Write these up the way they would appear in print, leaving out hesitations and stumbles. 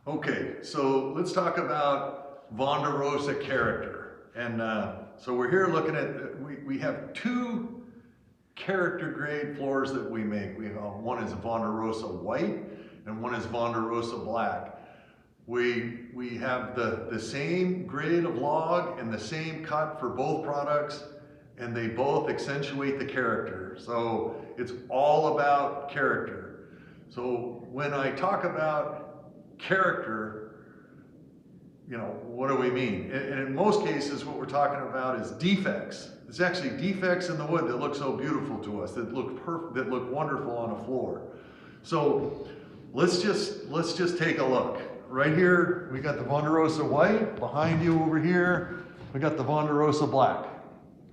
Okay, so let's talk about Vonderosa character. And so we're here looking at, we have two character grade floors that we make. One is Vonderosa White and one is Vonderosa Black. We have the same grade of log and the same cut for both products, and they both accentuate the character. So it's all about character. So when I talk about character, you know, what do we mean? And in most cases, what we're talking about is defects. It's actually defects in the wood that look so beautiful to us, that look perfect, that look wonderful on a floor. So let's just take a look. Right here, we got the Vonderosa White. Behind you over here, we got the Vonderosa Black.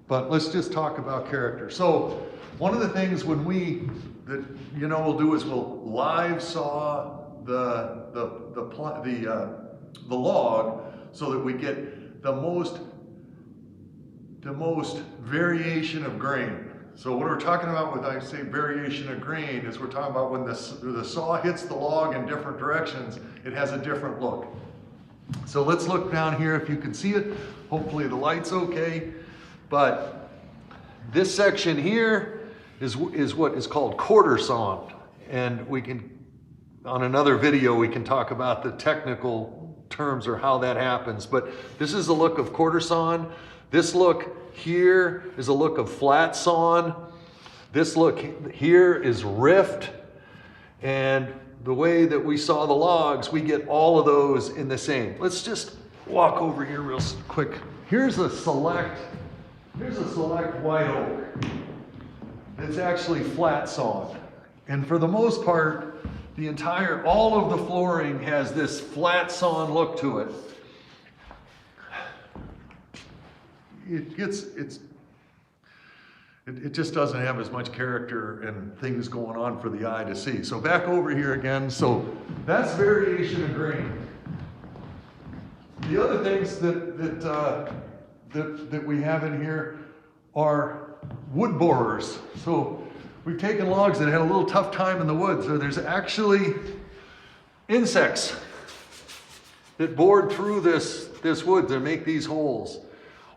But let's just talk about character. So one of the things we'll do is we'll live saw the log so that we get the most variation of grain. So what we're talking about when I say variation of grain is we're talking about when the saw hits the log in different directions, it has a different look. So let's look down here if you can see it. Hopefully the light's okay. But this section here is what is called quarter sawn. And we can, on another video, we can talk about the technical terms or how that happens. But this is the look of quarter sawn. This look here is a look of flat sawn. This look here is rift. And the way that we saw the logs, we get all of those in the same. Let's just walk over here real quick. Here's a select white oak. It's actually flat sawn. And for the most part, all of the flooring has this flat sawn look to it. It just doesn't have as much character and things going on for the eye to see. So back over here again. So that's variation of grain. The other things that we have in here are wood borers. So we've taken logs that had a little tough time in the woods, or there's actually insects that bored through this wood to make these holes.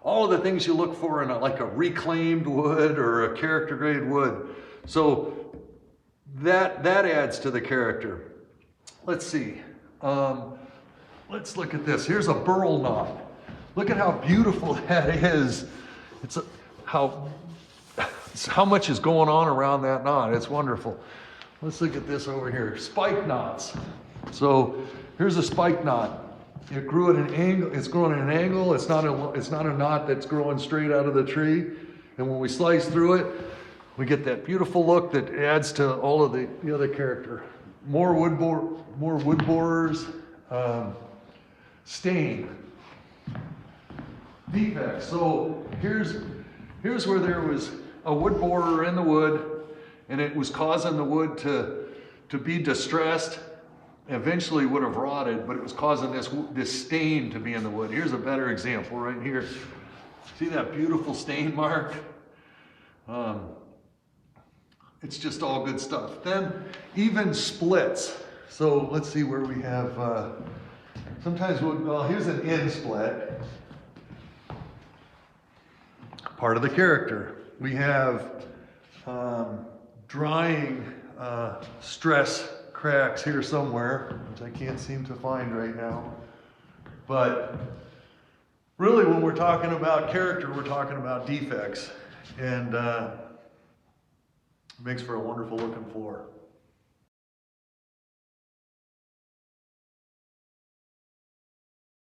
All of the things you look for in like a reclaimed wood or a character grade wood. So that adds to the character. Let's see. Let's look at this. Here's a burl knot. Look at how beautiful that is. How much is going on around that knot. It's wonderful. Let's look at this over here. Spike knots. So here's a spike knot. It grew at an angle. It's growing at an angle. It's not a knot that's growing straight out of the tree. And when we slice through it, we get that beautiful look that adds to all of the other character. More wood borers. Stain. Defects. So here's where there was a wood borer in the wood, and it was causing the wood to be distressed. Eventually would have rotted, but it was causing this stain to be in the wood. Here's a better example right here. See that beautiful stain mark? It's just all good stuff. Then even splits. So let's see where we have, sometimes here's an end split. Part of the character. We have drying stress cracks here somewhere, which I can't seem to find right now. But really when we're talking about character, we're talking about defects. And it makes for a wonderful looking floor.